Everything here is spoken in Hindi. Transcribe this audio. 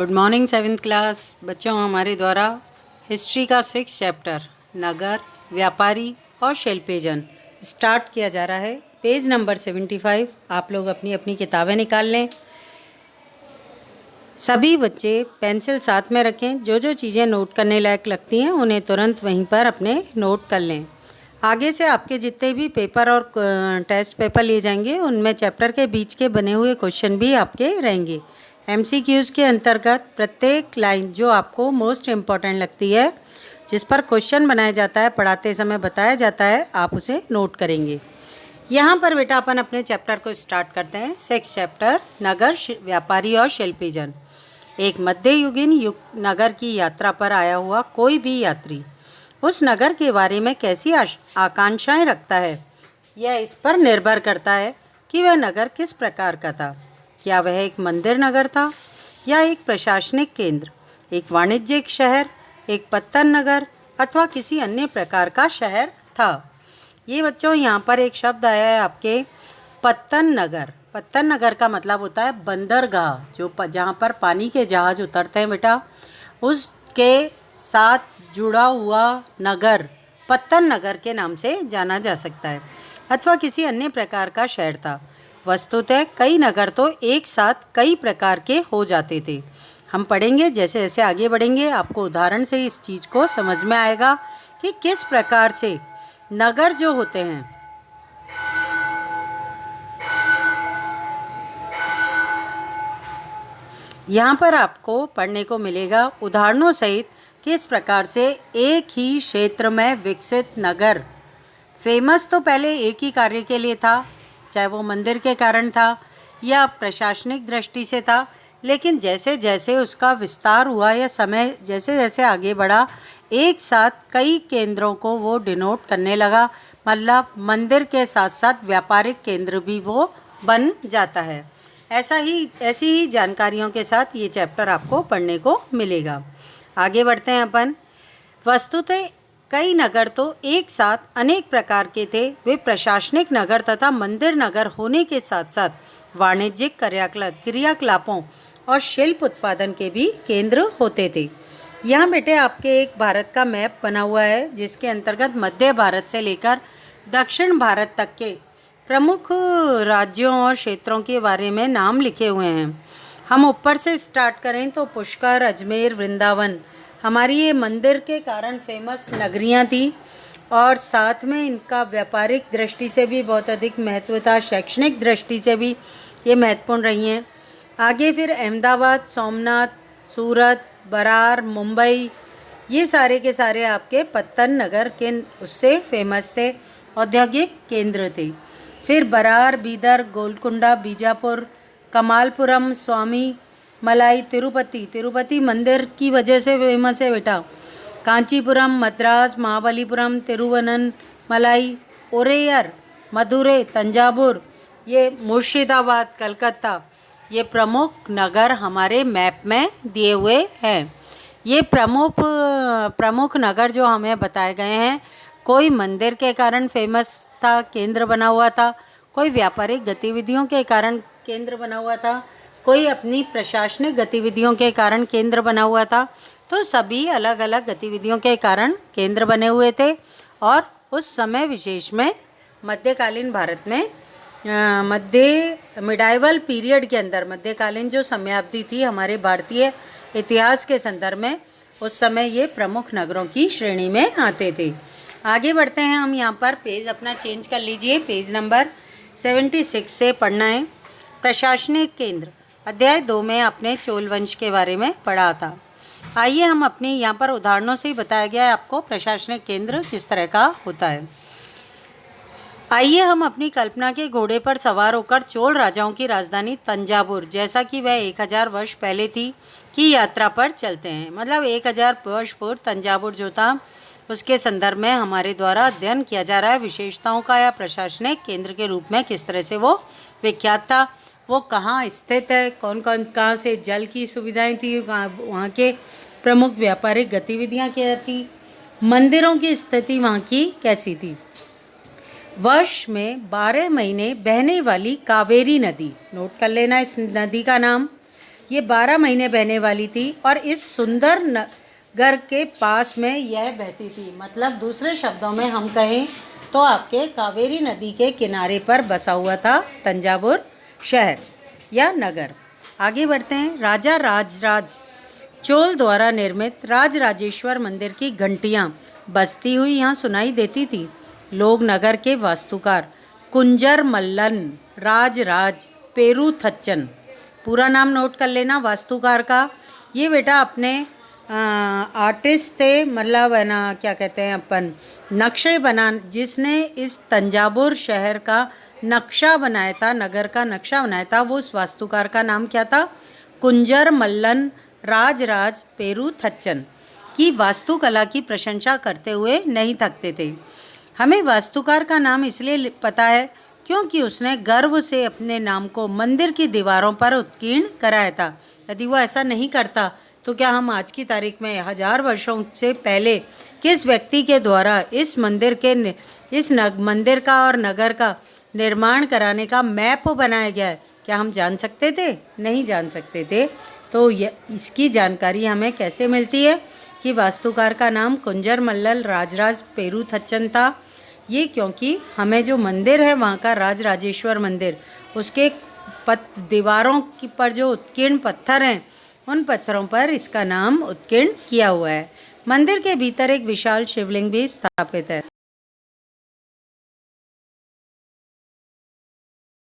गुड मॉर्निंग 7th क्लास बच्चों। हमारे द्वारा हिस्ट्री का 6 चैप्टर नगर, व्यापारी और शिल्पेजन स्टार्ट किया जा रहा है। Page number 75। आप लोग अपनी अपनी किताबें निकाल लें। सभी बच्चे पेंसिल साथ में रखें। जो जो चीज़ें नोट करने लायक लगती हैं उन्हें तुरंत वहीं पर अपने नोट कर लें। आगे से आपके जितने भी पेपर और टेस्ट पेपर लिए जाएंगे उनमें चैप्टर के बीच के बने हुए क्वेश्चन भी आपके रहेंगे। MCQs के अंतर्गत प्रत्येक लाइन जो आपको मोस्ट इम्पॉर्टेंट लगती है, जिस पर क्वेश्चन बनाया जाता है, पढ़ाते समय बताया जाता है, आप उसे नोट करेंगे। यहाँ पर बेटा अपन अपने चैप्टर को स्टार्ट करते हैं। 6 चैप्टर नगर, व्यापारी और शिल्पीजन। एक मध्ययुगीन नगर की यात्रा पर आया हुआ कोई भी यात्री उस नगर के बारे में कैसी आकांक्षाएं रखता है, यह इस पर निर्भर करता है कि वह नगर किस प्रकार का था। क्या वह एक मंदिर नगर था या एक प्रशासनिक केंद्र, एक वाणिज्यिक शहर, एक पत्तन नगर अथवा किसी अन्य प्रकार का शहर था। ये बच्चों यहाँ पर एक शब्द आया है आपके पत्तन नगर। पत्तन नगर का मतलब होता है बंदरगाह, जो जहाँ पर पानी के जहाज़ उतरते हैं बेटा, उसके साथ जुड़ा हुआ नगर पत्तन नगर के नाम से जाना जा सकता है, अथवा किसी अन्य प्रकार का शहर था। वस्तुतः कई नगर तो एक साथ कई प्रकार के हो जाते थे। हम पढ़ेंगे, जैसे जैसे आगे बढ़ेंगे आपको उदाहरण से इस चीज़ को समझ में आएगा कि किस प्रकार से नगर जो होते हैं यहाँ पर आपको पढ़ने को मिलेगा उदाहरणों सहित किस प्रकार से एक ही क्षेत्र में विकसित नगर फेमस तो पहले एक ही कार्य के लिए था, चाहे वो मंदिर के कारण था या प्रशासनिक दृष्टि से था, लेकिन जैसे जैसे उसका विस्तार हुआ या समय जैसे जैसे आगे बढ़ा, एक साथ कई केंद्रों को वो डिनोट करने लगा। मतलब मंदिर के साथ साथ व्यापारिक केंद्र भी वो बन जाता है। ऐसी ही जानकारियों के साथ ये चैप्टर आपको पढ़ने को मिलेगा। आगे बढ़ते हैं अपन। वस्तुतः कई नगर तो एक साथ अनेक प्रकार के थे। वे प्रशासनिक नगर तथा मंदिर नगर होने के साथ साथ वाणिज्यिक क्रियाकलापों और शिल्प उत्पादन के भी केंद्र होते थे। यहाँ बेटे आपके एक भारत का मैप बना हुआ है, जिसके अंतर्गत मध्य भारत से लेकर दक्षिण भारत तक के प्रमुख राज्यों और क्षेत्रों के बारे में नाम लिखे हुए हैं। हम ऊपर से स्टार्ट करें तो पुष्कर, अजमेर, वृंदावन हमारी ये मंदिर के कारण फेमस नगरियाँ थी, और साथ में इनका व्यापारिक दृष्टि से भी बहुत अधिक महत्व था, शैक्षणिक दृष्टि से भी ये महत्वपूर्ण रही हैं। आगे फिर अहमदाबाद, सोमनाथ, सूरत, बरार, मुंबई, ये सारे के सारे आपके पत्तन नगर के उससे फेमस थे, औद्योगिक केंद्र थे। फिर बरार, बीदर, गोलकुंडा, बीजापुर, कमालपुरम, स्वामी मलाई, तिरुपति मंदिर की वजह से फेमस है बेटा। कांचीपुरम, मद्रास, महाबलीपुरम, तिरुवनन मलाई, ओरेयर, मदुरै, तंजावुर, ये मुर्शिदाबाद, कलकत्ता, ये प्रमुख नगर हमारे मैप में दिए हुए हैं। ये प्रमुख नगर जो हमें बताए गए हैं, कोई मंदिर के कारण फेमस था, केंद्र बना हुआ था, कोई व्यापारिक गतिविधियों के कारण केंद्र बना हुआ था, कोई अपनी प्रशासनिक गतिविधियों के कारण केंद्र बना हुआ था। तो सभी अलग अलग गतिविधियों के कारण केंद्र बने हुए थे। और उस समय विशेष में मध्यकालीन भारत में मिडाइवल पीरियड के अंदर, मध्यकालीन जो समयावधि थी हमारे भारतीय इतिहास के संदर्भ में, उस समय ये प्रमुख नगरों की श्रेणी में आते थे। आगे बढ़ते हैं हम। यहाँ पर पेज अपना चेंज कर लीजिए। पेज नंबर 76 से पढ़ना है। प्रशासनिक केंद्र अध्याय 2 में आपने चोल वंश के बारे में पढ़ा था। आइए हम अपनी यहाँ पर उदाहरणों से ही बताया गया है आपको प्रशासनिक केंद्र किस तरह का होता है। आइए हम अपनी कल्पना के घोड़े पर सवार होकर चोल राजाओं की राजधानी तंजावुर, जैसा कि वह 1000 वर्ष पहले थी, की यात्रा पर चलते हैं। मतलब 1000 वर्ष पूर्व तंजावुर जो था उसके संदर्भ में हमारे द्वारा अध्ययन किया जा रहा है विशेषताओं का, या प्रशासनिक केंद्र के रूप में किस तरह से वो विख्यात था, वो कहाँ स्थित है, कौन कौन कहाँ से जल की सुविधाएं थी, वहाँ के प्रमुख व्यापारिक गतिविधियाँ क्या थी, मंदिरों की स्थिति वहाँ की कैसी थी। वर्ष में 12 महीने बहने वाली कावेरी नदी, नोट कर लेना इस नदी का नाम, ये 12 महीने बहने वाली थी और इस सुंदर नगर के पास में यह बहती थी। मतलब दूसरे शब्दों में हम कहें तो आपके कावेरी नदी के किनारे पर बसा हुआ था तंजावुर शहर या नगर। आगे बढ़ते हैं। राजा राजराज चोल द्वारा निर्मित राजराजेश्वर मंदिर की घंटियाँ बजती हुई यहाँ सुनाई देती थी। लोग नगर के वास्तुकार कुंजर मल्लन राजराज पेरुथच्चन, पूरा नाम नोट कर लेना वास्तुकार का। ये बेटा अपने आर्टिस्ट थे, मतलब है ना, क्या कहते हैं अपन, नक्शे बना, जिसने इस तंजावुर शहर का नक्शा बनाया था, नगर का नक्शा बनाया था, वो उस वास्तुकार का नाम क्या था? कुंजर मल्लन राजराज पेरुथच्चन की वास्तुकला की प्रशंसा करते हुए नहीं थकते थे। हमें वास्तुकार का नाम इसलिए पता है क्योंकि उसने गर्व से अपने नाम को मंदिर की दीवारों पर उत्कीर्ण कराया था। यदि वो ऐसा नहीं करता तो क्या हम आज की तारीख में 1000 वर्षों से पहले किस व्यक्ति के द्वारा इस मंदिर मंदिर का और नगर का निर्माण कराने का मैप बनाया गया है, क्या हम जान सकते थे? नहीं जान सकते थे। तो इसकी जानकारी हमें कैसे मिलती है कि वास्तुकार का नाम कुंजर मल्लल राजराज पेरुथच्चन था? ये क्योंकि हमें जो मंदिर है वहाँ का राजराजेश्वर मंदिर, उसके दीवारों की पर जो उत्कीर्ण पत्थर हैं, उन पत्थरों पर इसका नाम उत्कीर्ण किया हुआ है। मंदिर के भीतर एक विशाल शिवलिंग भी स्थापित है।